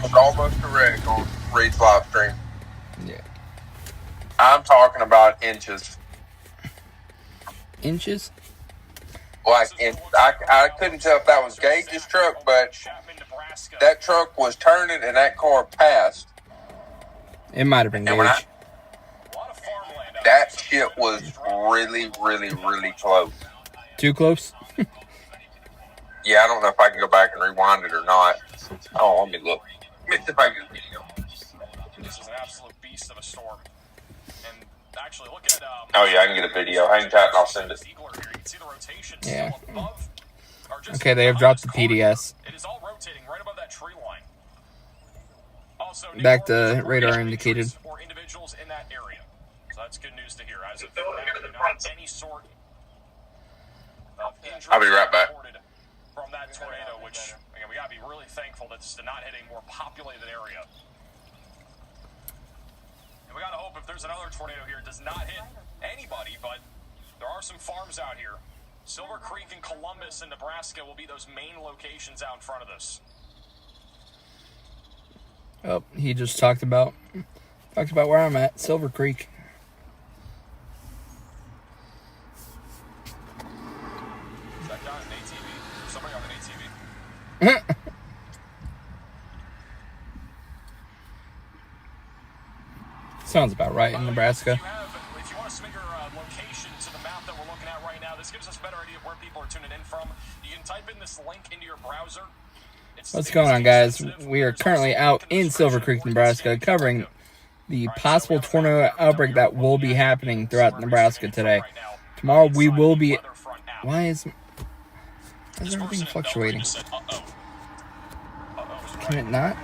was almost correct on Reed's live stream. Yeah. I'm talking about inches. Inches? Like, I couldn't tell if that was Gage's truck, but that truck was turning and that car passed. It might have been Gage. That shit was really, really, really close. Too close? Yeah, I don't know if I can go back and rewind it or not. Oh, let me look. Let me see if I can get a video. This is an absolute beast of a storm. And actually, look at... oh, yeah, I can get a video. Hang tight and I'll send it. Yeah. Okay, they have dropped the PDS. It is all rotating right above that tree line. Also, back to radar indicated. Or individuals in that area. So that's good news to hear. As of not any sort of injury I'll be right back. From that tornado, which again, we gotta be really thankful that this did not hit a more populated area. And we gotta hope if there's another tornado here, it does not hit anybody, but there are some farms out here. Silver Creek and Columbus in Nebraska will be those main locations out in front of this. Oh, he just talked about where I'm at, Silver Creek. Is that guy on an ATV? Somebody on an ATV? Sounds about right in Nebraska. If you want to submit your location to the map that we're looking at right now, this gives us a better idea of where people are tuning in from. You can type in this link into your browser. What's going on, guys? We are currently out in Silver Creek, Nebraska, covering the possible tornado outbreak that will be happening throughout Nebraska today. Tomorrow we will be... Why is everything fluctuating? Can it not?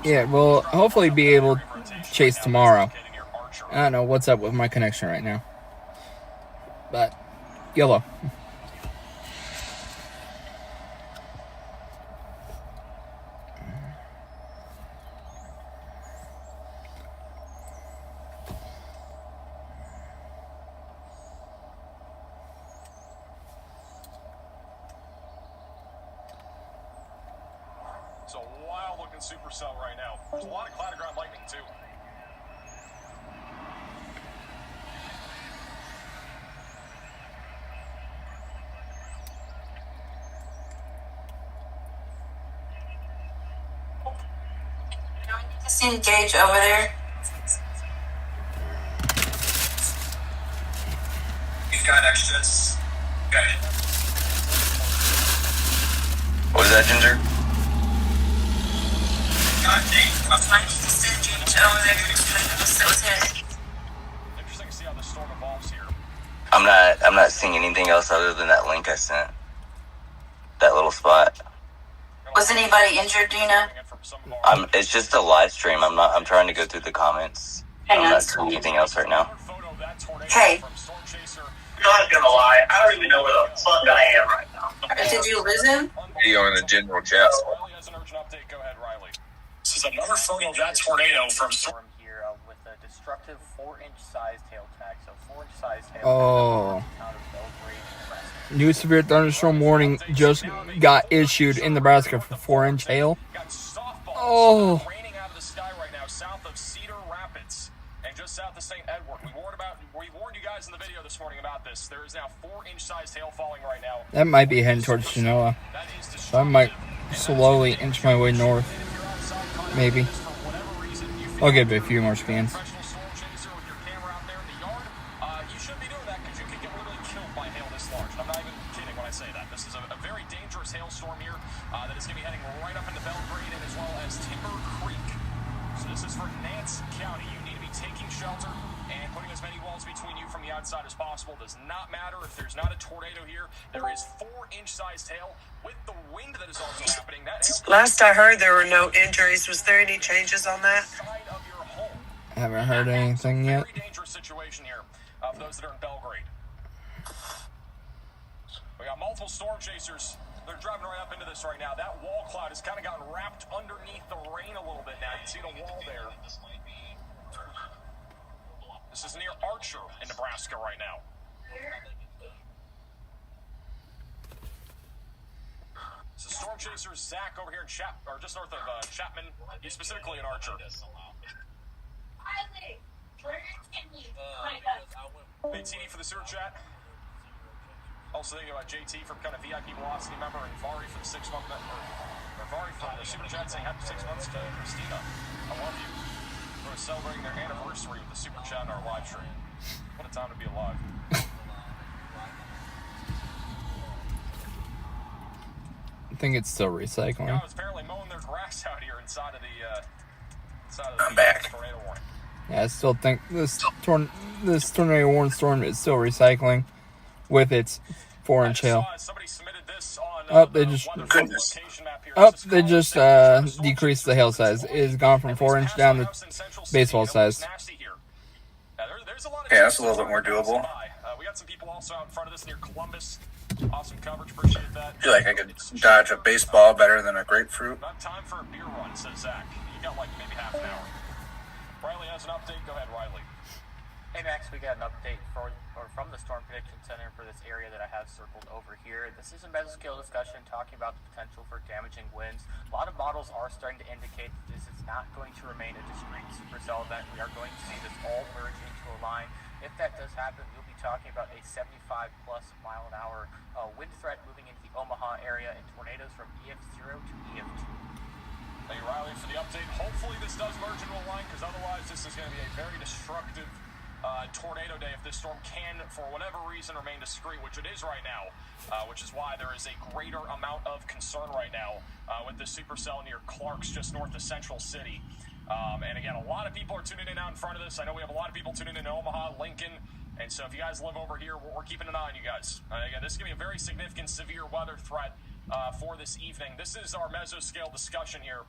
Yeah, we'll hopefully be able to chase tomorrow. I don't know what's up with my connection right now. But, YOLO. It's a wild-looking supercell right now. There's a lot of cloud ground lightning, too. See Gage over there. You've got extras. Got it. What was that, Ginger? I need to send Gage over there to sit with him. Interesting to see how the storm evolves here. I'm not seeing anything else other than that link I sent. That little spot. Was anybody injured, do you know? It's just a live stream. I'm trying to go through the comments. I'm not seeing anything else right now. Hey. I'm not gonna lie, I don't even know where the fuck I am right now. Did you lose him? Video in the general chat. Riley has an urgent update. Go ahead, Riley. This is another photo of that tornado from storm here with a destructive 4-inch sized hail tag. So 4-inch sized hail. Oh. New severe thunderstorm warning just got issued in Nebraska for 4-inch hail. Oh. Raining out of the sky right now south of Cedar Rapids and just south of St. Edward. We warned you guys in the video this morning about this. There is now 4-inch sized hail falling right now. That might be heading towards Genoa. So I might slowly inch my way north. Maybe. I'll give it a few more scans. This is a very dangerous hailstorm here that is going to be heading right up into Belgrade and as well as Timber Creek. So this is for Nance County. You need to be taking shelter and putting as many walls between you from the outside as possible. Does not matter if there's not a tornado here. There is 4-inch sized hail with the wind that is also happening. Last I heard, there were no injuries. Was there any changes on that? I haven't heard anything yet. Very dangerous situation here for those that are in Belgrade. We got multiple storm chasers. They're driving right up into this right now. That wall cloud has kind of gotten wrapped underneath the rain a little bit now. You can see the wall there. This is near Archer in Nebraska right now. So storm chaser Zach over here in just north of Chapman. He's specifically an archer. Big TD for the super chat. Also thinking about JT from kind of VIP Velocity member, and Vari for the 6-month member. Or Vari for the super chat saying happy 6 months to Christina. I love you. We're celebrating their anniversary with the super chat in our live stream. What a time to be alive. I think it's still recycling. I was apparently mowing their grass out here inside of the I'm back. tornado warning. Yeah, I still think this tornado warning storm is still recycling with its 4-inch hail. Somebody submitted this on They just location map here. they just decreased the hail size. It has gone from 4-inch down to baseball size. Yeah, that's a little bit more doable. We got some people also out in front of this near Columbus. Awesome coverage, appreciate that. I feel like I could dodge a baseball better than a grapefruit. Not time for a beer run, says Zach. You got like maybe half an hour. Riley has an update. Go ahead, Riley. Hey Max, we got an update from the Storm Prediction Center for this area that I have circled over here. This is a mesoscale discussion talking about the potential for damaging winds. A lot of models are starting to indicate that this is not going to remain a discrete supercell event. We are going to see this all merge into a line. If that does happen, we'll be talking about a 75+ mile an hour wind threat moving into the Omaha area and tornadoes from EF0 to EF2. Thank you, Riley, for the update. Hopefully this does merge into a line, because otherwise this is going to be a very destructive tornado day if this storm can, for whatever reason, remain discrete, which it is right now, which is why there is a greater amount of concern right now with the supercell near Clark's, just north of Central City. And again, a lot of people are tuning in out in front of this. I know we have a lot of people tuning in Omaha, Lincoln, and so if you guys live over here, we're keeping an eye on you guys. Again, this is going to be a very significant severe weather threat for this evening. This is our mesoscale discussion here,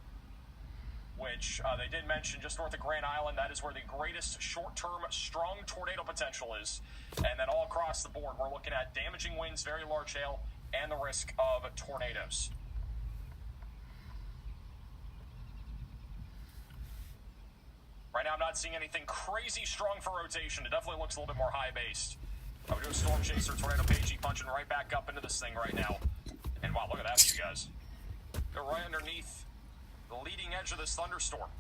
which they did mention just north of Grand Island. That is where the greatest short-term strong tornado potential is. And then all across the board, we're looking at damaging winds, very large hail, and the risk of tornadoes. Right now, I'm not seeing anything crazy strong for rotation. It definitely looks a little bit more high-based. We do a storm chaser, tornado pagey, punching right back up into this thing right now. And wow, look at that, you guys. They're right underneath the leading edge of this thunderstorm.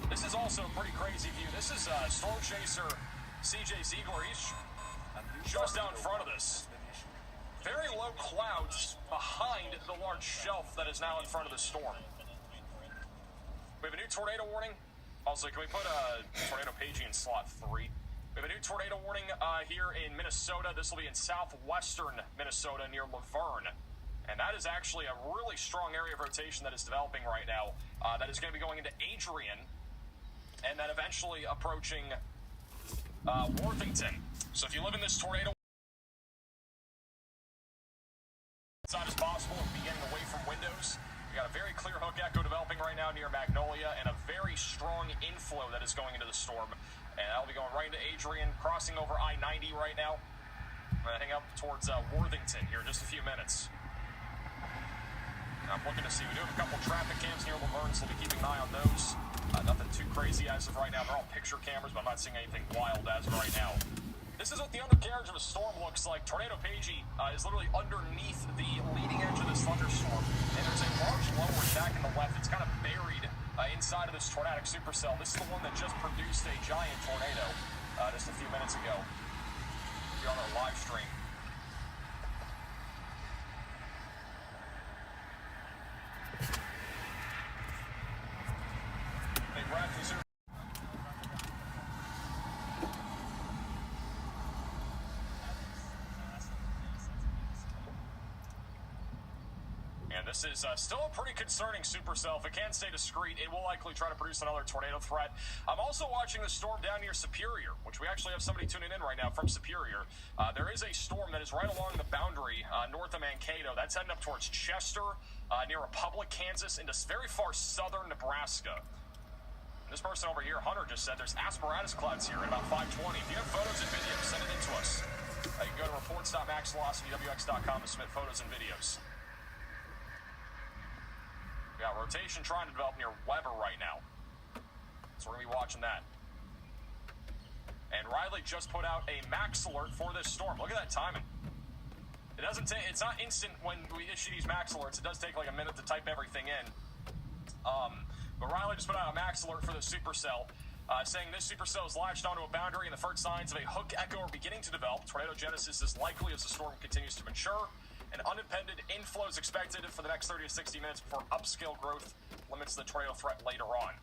This is also a pretty crazy view. This is storm chaser CJ Ziegler. He's just down in front of this. Very low clouds behind the large shelf that is now in front of the storm. We have a new tornado warning. Also, can we put a tornado paging in slot 3? We have a new tornado warning here in Minnesota. This will be in southwestern Minnesota near Laverne. And that is actually a really strong area of rotation that is developing right now. That is going to be going into Adrian and then eventually approaching Worthington. So if you live in this tornado side as possible and be getting away from windows, we got a very clear hook echo developing right now near Magnolia and a very strong inflow that is going into the storm. And that'll be going right into Adrian, crossing over I-90 right now. I'm going to hang up towards Worthington here in just a few minutes. I'm looking to see, we do have a couple traffic cams near Laverne, so we'll be keeping an eye on those. Nothing too crazy as of right now. They're all picture cameras, but I'm not seeing anything wild as of right now. This is what the undercarriage of a storm looks like. Tornado Pagey is literally underneath the leading edge of this thunderstorm. And there's a large lower back in the left. It's kind of buried inside of this tornadic supercell. This is the one that just produced a giant tornado just a few minutes ago here on our live stream. Hey, Brad, consider this is still a pretty concerning supercell. If it can't stay discreet, it will likely try to produce another tornado threat. I'm also watching the storm down near Superior, which we actually have somebody tuning in right now from Superior. There is a storm that is right along the boundary north of Mankato. That's heading up towards Chester, near Republic, Kansas, into very far southern Nebraska. This person over here, Hunter, just said there's asperatus clouds here at about 5:20. If you have photos and videos, send it in to us. You can go to reports.maxvelocitywx.com to submit photos and videos. We got rotation trying to develop near Weber right now. So we're going to be watching that. And Riley just put out a max alert for this storm. Look at that timing. It's not instant when we issue these max alerts. It does take like a minute to type everything in. But Riley just put out a max alert for the supercell, saying this supercell is latched onto a boundary and the first signs of a hook echo are beginning to develop. Tornado genesis is likely as the storm continues to mature. An unimpeded inflow is expected for the next 30 to 60 minutes before upscale growth limits the tornado threat later on.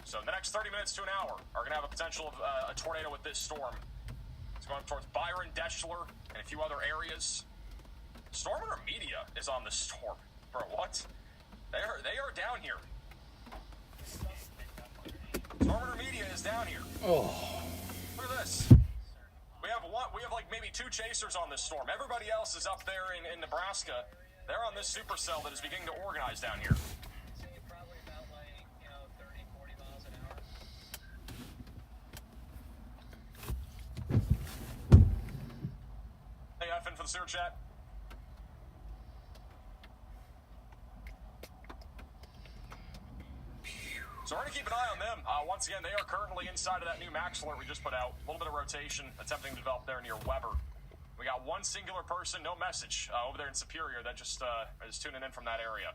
So in the next 30 minutes to an hour are going to have a potential of a tornado with this storm. It's going up towards Byron, Deschler, and a few other areas. Storm Media is on the storm. Bro, what? They are down here. Storm Media is down here. Oh. Look at this. We have like maybe 2 chasers on this storm. Everybody else is up there in Nebraska. They're on this supercell that is beginning to organize down here. Probably about like, 30, 40 miles an hour. Hey, Effin for the sewer chat. So we're going to keep an eye on them. Once again, they are currently inside of that new max alert we just put out. A little bit of rotation, attempting to develop there near Weber. We got one singular person, no message, over there in Superior that just is tuning in from that area.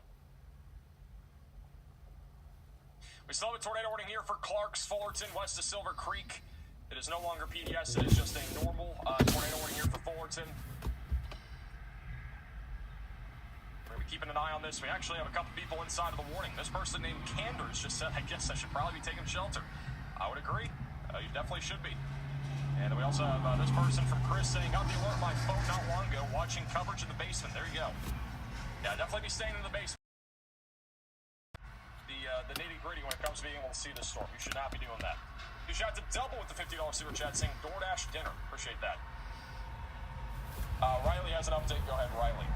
We still have a tornado warning here for Clarks, Fullerton, west of Silver Creek. It is no longer PDS, it is just a normal tornado warning here for Fullerton. Keeping an eye on this. We actually have a couple people inside of the warning. This person named Candors just said, I guess I should probably be taking shelter. I would agree. You definitely should be. And we also have this person from Chris saying, got the alert on my phone not long ago, watching coverage in the basement. There you go. Yeah, definitely be staying in the basement. The nitty-gritty when it comes to being able to see this storm. You should not be doing that. You should have to double with the $50 super chat saying DoorDash dinner. Appreciate that. Riley has an update. Go ahead, Riley.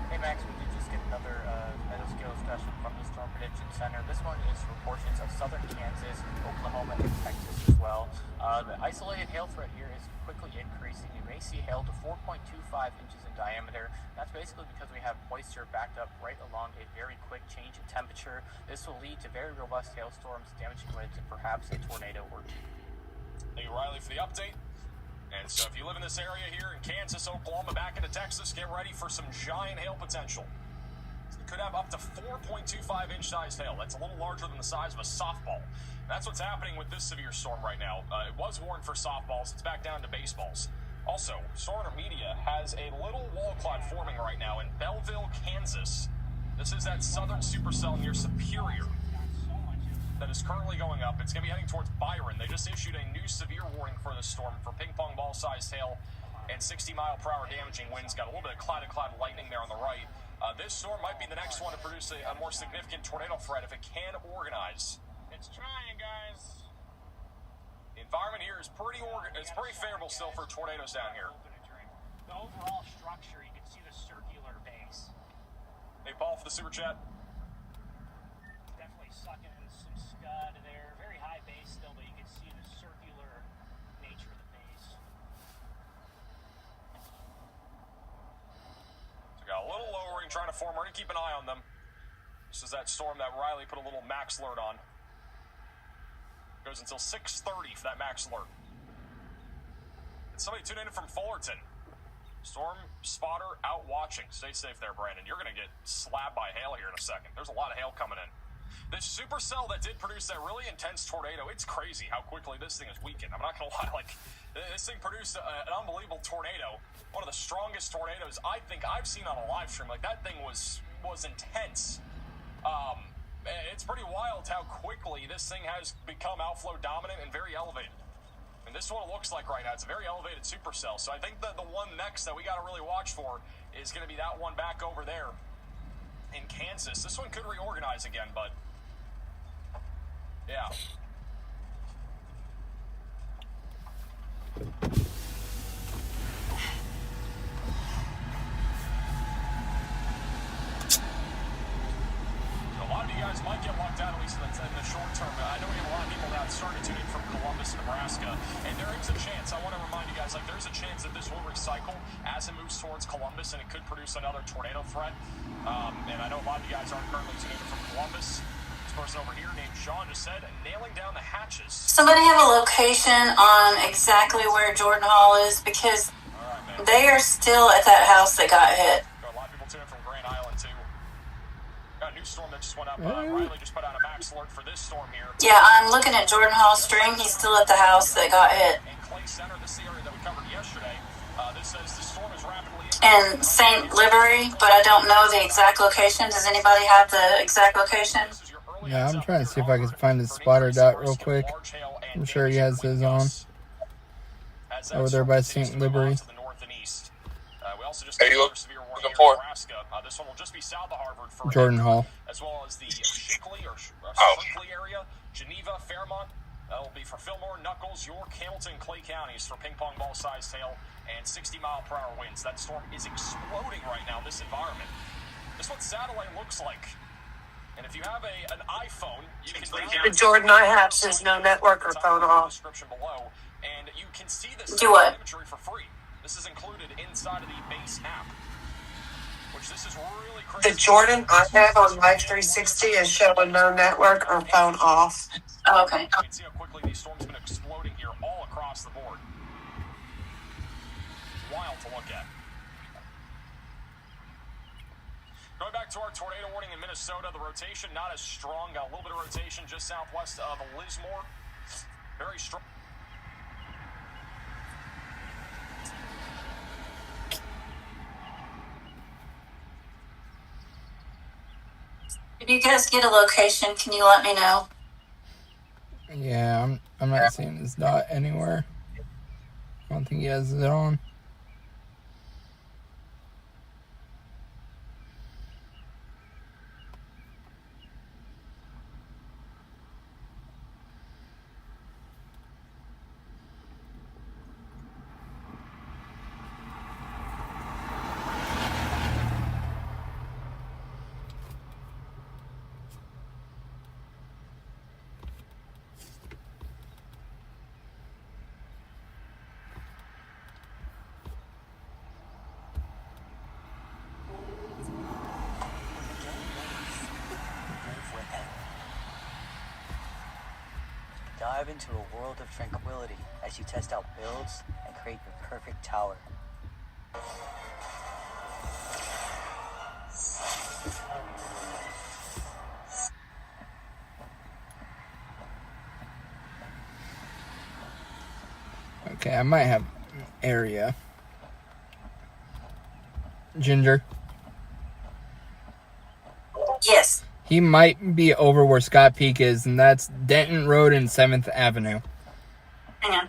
Hey Max, we did just get another metascale discussion from the Storm Prediction Center. This one is for portions of southern Kansas, Oklahoma, and Texas as well. The isolated hail threat here is quickly increasing. You may see hail to 4.25 inches in diameter. That's basically because we have moisture backed up right along a very quick change in temperature. This will lead to very robust hailstorms, damaging winds, and perhaps a tornado or two. Thank you, Riley, for the update. And so if you live in this area here in Kansas, Oklahoma, back into Texas, get ready for some giant hail potential. You could have up to 4.25 inch sized hail. That's a little larger than the size of a softball. That's what's happening with this severe storm right now. It was warned for softballs. It's back down to baseballs. Also, Storm Media has a little wall cloud forming right now in Belleville, Kansas. This is that southern supercell near Superior that is currently going up. It's going to be heading towards Byron. They just issued a new severe warning for this storm for ping-pong ball-sized hail and 60-mile-per-hour damaging winds. Got a little bit of cloud lightning there on the right. This storm might be the next one to produce a more significant tornado threat if it can organize. It's trying, guys. The environment here is pretty favorable still for tornadoes down here. The overall structure, you can see the circular base. Hey, Paul, for the super chat. Definitely sucking in some scud there. Very high base still, but you can see the circular nature of the base. So we got a little lowering trying to form. We're going to keep an eye on them. This is that storm that Riley put a little max alert on. Goes until 6:30 for that max alert. And somebody tune in from Fullerton. Storm spotter out watching. Stay safe there, Brandon. You're going to get slapped by hail here in a second. There's a lot of hail coming in. This supercell that did produce that really intense tornado, it's crazy how quickly this thing is weakened. I'm not going to lie. Like, this thing produced an unbelievable tornado. One of the strongest tornadoes I think I've seen on a live stream. Like, that thing was intense. It's pretty wild how quickly this thing has become outflow dominant and very elevated. And this is what it looks like right now. It's a very elevated supercell. So I think that the one next that we got to really watch for is going to be that one back over there in Kansas. This one could reorganize again, but yeah. A lot of you guys might get locked out, at least in the short term. I know we have a lot of people now starting to tune in from Columbus, Nebraska, and there is a chance. I want to remind you guys, like, there's a chance that this will recycle as it moves towards Columbus, and it could produce another tornado threat. And I know a lot of you guys aren't currently tuning in from Columbus. This person over here named Sean just said, nailing down the hatches. Somebody have a location on exactly where Jordan Hall is, because All right, man. They are still at that house that got hit. Got a lot of people tuning from Grand Island too. Got a new storm that just went up. Riley just put out a max alert for this storm here. Yeah, I'm looking at Jordan Hall's stream. He's still at the house that got hit. And Clay Center, this area that we covered yesterday. This says the storm is rapidly. And St. Livery, but I don't know the exact location. Does anybody have the exact location? Yeah, I'm trying to see if I can find his spotter dot real quick. I'm sure he has his on. Over there by St. Livery. Hey, you looking for? This one will just be south of Harvard for Jordan Hall. as well as the Shickley or Shickley area, Geneva, Fairmont. That will be for Fillmore, Knuckles, York, Hamilton, Clay counties for ping pong ball size hail and 60-mile-per-hour winds. That storm is exploding right now, this environment. This is what satellite looks like. And if you have an iPhone, you can The Jordan I have says no network or phone off. description below, and you can see this Do what? imagery for free. This is included inside of the base app, which this is really crazy. The Jordan I have on Live 360 is showing no network or phone off. Oh, okay. You can see how quickly these storms have been exploding here all across the board. Wild to look at. Going back to our tornado warning in Minnesota, the rotation not as strong. Got a little bit of rotation just southwest of Lismore. Very strong. If you guys get a location, can you let me know? Yeah, I'm not seeing his dot anywhere. I don't think he has it on. Dive into a world of tranquility as you test out builds and create your perfect tower. Okay, I might have an area. Ginger. Yes. He might be over where Scott Peak is, and that's Denton Road and 7th Avenue. Hang on.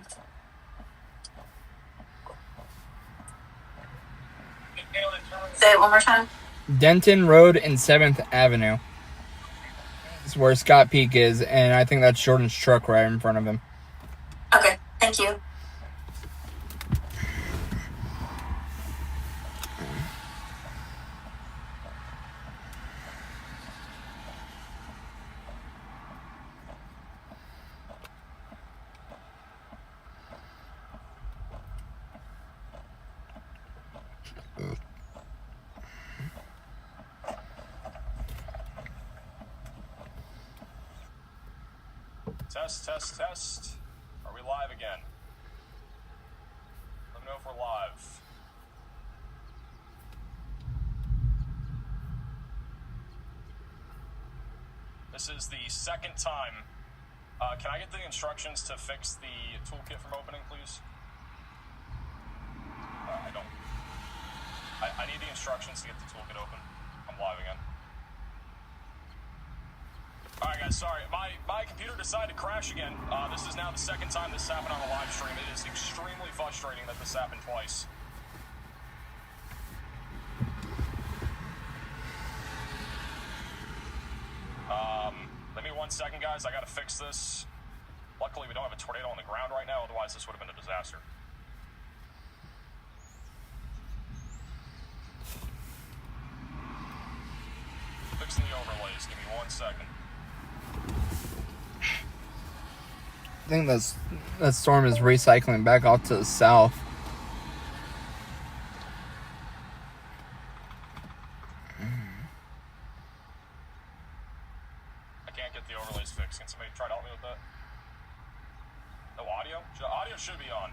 Say it one more time. Denton Road and 7th Avenue is where Scott Peak is, and I think that's Jordan's truck right in front of him. Okay, thank you. Test. Are we live again? Let me know if we're live. This is the second time. Can I get the instructions to fix the toolkit from opening, please? I don't. I need the instructions to get the toolkit open. I'm live again. Alright guys, sorry. My computer decided to crash again. This is now the second time this happened on a live stream. It is extremely frustrating that this happened twice. Let me 1 second, guys. I gotta fix this. Luckily, we don't have a tornado on the ground right now, otherwise this would have been a disaster. Fixing the overlays. Give me 1 second. I think that storm is recycling back off to the south. I can't get the overlays fixed. Can somebody try to help me with that? No audio? Audio should be on.